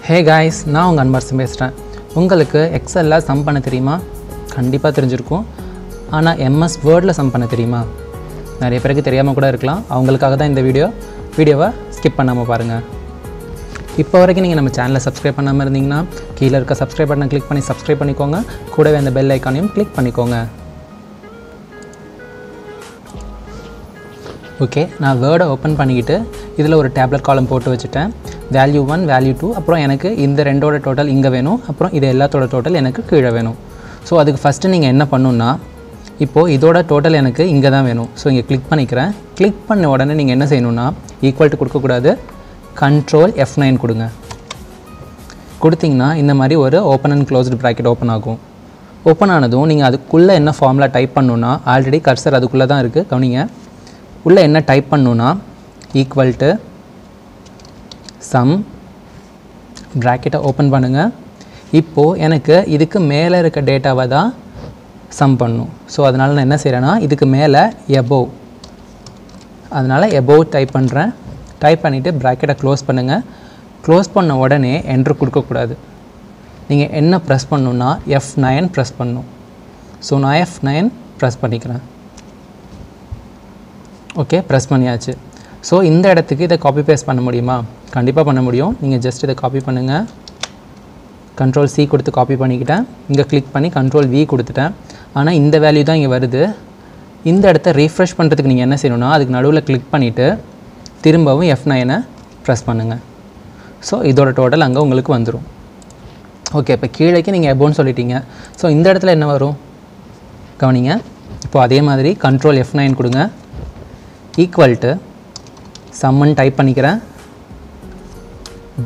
Hey guys, நான் உங்கள் அன்பரசன் பேசுகிறேன். உங்களுக்கு எக்ஸலில் சம் பண்ண தெரியுமா? கண்டிப்பாக தெரிஞ்சிருக்கும். ஆனால் MS வேர்டில் சம் பண்ண தெரியுமா? நிறைய பேருக்கு தெரியாமல் கூட இருக்கலாம். அவங்களுக்காக தான் இந்த வீடியோவை ஸ்கிப் பண்ணாமல் பாருங்கள். இப்போ வரைக்கும் நீங்கள் நம்ம சேனலை சப்ஸ்கிரைப் பண்ணாமல் இருந்தீங்கன்னா கீழே இருக்க சப்ஸ்கிரைப் பட்டனை கிளிக் பண்ணி சப்ஸ்கிரைப் பண்ணிக்கோங்க. கூடவே அந்த பெல் ஐக்கானையும் கிளிக் பண்ணிக்கோங்க. ஓகே, நான் வேர்டை ஓப்பன் பண்ணிக்கிட்டு இதில் ஒரு டேப்லெட் காலம் போட்டு வச்சுட்டேன். வேல்யூ 1 வேல்யூ 2 அப்புறம் எனக்கு இந்த ரெண்டோட டோட்டல் இங்கே வேணும், அப்புறம் இது எல்லாத்தோட டோட்டல் எனக்கு கீழே வேணும். ஸோ அதுக்கு ஃபஸ்ட்டு நீங்கள் என்ன பண்ணணுன்னா, இப்போது இதோட டோட்டல் எனக்கு இங்கே தான் வேணும். ஸோ இங்கே கிளிக் பண்ணிக்கிறேன். கிளிக் பண்ண உடனே நீங்கள் என்ன செய்யணுன்னா, ஈக்குவல் டு கொடுக்கக்கூடாது, Ctrl F9 கொடுங்க. கொடுத்திங்கன்னா இந்த மாதிரி ஒரு open and closed bracket open ஆகும். ஓப்பன் ஆனதும் நீங்கள் அதுக்குள்ளே என்ன ஃபார்முலா டைப் பண்ணணுன்னா, ஆல்ரெடி கர்சர் அதுக்குள்ளே தான் இருக்குது, கவனிங்க. உள்ளே என்ன டைப் பண்ணணுன்னா, ஈக்குவல் டு சம் ப்ராக்கெட்டை ஓப்பன் பண்ணுங்கள். இப்போது எனக்கு இதுக்கு மேலே இருக்க டேட்டாவை தான் சம் பண்ணணும். ஸோ அதனால் நான் என்ன செய்கிறேன்னா, இதுக்கு மேலே எபோவ், அதனால் எபோவ் டைப் பண்ணுறேன். டைப் பண்ணிவிட்டு ப்ராக்கெட்டை க்ளோஸ் பண்ணுங்கள். க்ளோஸ் பண்ண உடனே என்ட்ரு கொடுக்கக்கூடாது. நீங்கள் என்ன ப்ரெஸ் பண்ணணுன்னா, F9 ப்ரெஸ் பண்ணணும். ஸோ நான் F9 ப்ரெஸ் பண்ணிக்கிறேன். ஓகே, ப்ரெஸ் பண்ணியாச்சு. ஸோ இந்த இடத்துக்கு இதை காப்பி பேஸ்ட் பண்ண முடியுமா? கண்டிப்பாக பண்ண முடியும். நீங்கள் ஜஸ்ட் இதை காப்பி பண்ணுங்கள். Ctrl C கொடுத்து காப்பி பண்ணிக்கிட்டேன். இங்கே கிளிக் பண்ணி Ctrl V கொடுத்துட்டேன். ஆனால் இந்த வேல்யூ தான் இங்கே வருது. இந்த இடத்த ரீஃப்ரெஷ் பண்ணுறதுக்கு நீங்கள் என்ன செய்யணும்னா, அதுக்கு நடுவில் கிளிக் பண்ணிவிட்டு திரும்பவும் F9 ப்ரெஸ் பண்ணுங்கள். ஸோ இதோட டோட்டல் அங்கே உங்களுக்கு வந்துடும். ஓகே, இப்போ கீழேக்கு நீங்கள் எபோன்னு சொல்லிட்டீங்க. ஸோ இந்த இடத்துல என்ன வரும் கவனிங்க. இப்போது அதே மாதிரி Ctrl F9 கொடுங்க. ஈக்குவல் டு சம்மன் டைப் பண்ணிக்கிறேன்.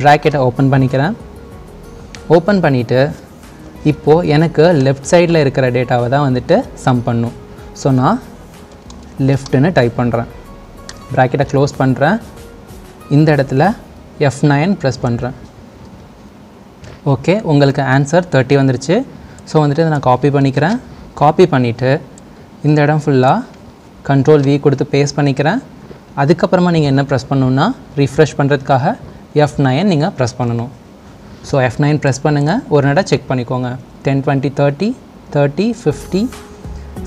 ப்ராக்கெட்டை ஓப்பன் பண்ணிக்கிறேன். ஓப்பன் பண்ணிவிட்டு இப்போது எனக்கு லெஃப்ட் சைடில் இருக்கிற டேட்டாவை தான் வந்துட்டு சம் பண்ணும். ஸோ நான் லெஃப்ட்டுன்னு டைப் பண்ணுறேன். ப்ராக்கெட்டை க்ளோஸ் பண்ணுறேன். இந்த இடத்துல F9 ப்ரெஸ் பண்ணுறேன். ஓகே, உங்களுக்கு ஆன்சர் 30 வந்துருச்சு. ஸோ வந்துட்டு நான் காப்பி பண்ணிக்கிறேன். காப்பி பண்ணிவிட்டு இந்த இடம் ஃபுல்லாக Ctrl V கொடுத்து பேஸ்ட் பண்ணிக்கிறேன். அதுக்கப்புறமா நீங்கள் என்ன ப்ரெஸ் பண்ணணுன்னா, ரீஃப்ரெஷ் பண்ணுறதுக்காக F9 நீங்கள் ப்ரெஸ் பண்ணணும். ஸோ F9 ப்ரெஸ் பண்ணுங்கள். ஒரு நட செக் பண்ணிக்கோங்க. 10 20 30 30 50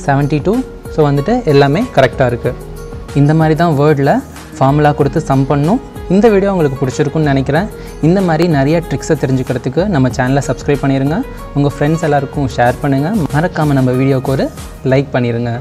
72. ஸோ வந்துட்டு எல்லாமே கரெக்டாக இருக்குது. இந்த மாதிரி தான் வேர்டில் ஃபார்முலா கொடுத்து சம் பண்ணணும். இந்த வீடியோ உங்களுக்கு பிடிச்சிருக்குன்னு நினைக்கிறேன். இந்த மாதிரி நிறைய ட்ரிக்ஸை தெரிஞ்சுக்கிறதுக்கு நம்ம சேனலை சப்ஸ்கிரைப் பண்ணிடுங்க. உங்கள் ஃப்ரெண்ட்ஸ் எல்லாருக்கும் ஷேர் பண்ணுங்கள். மறக்காமல் நம்ம வீடியோவுக்கு ஒரு லைக் பண்ணிடுங்க.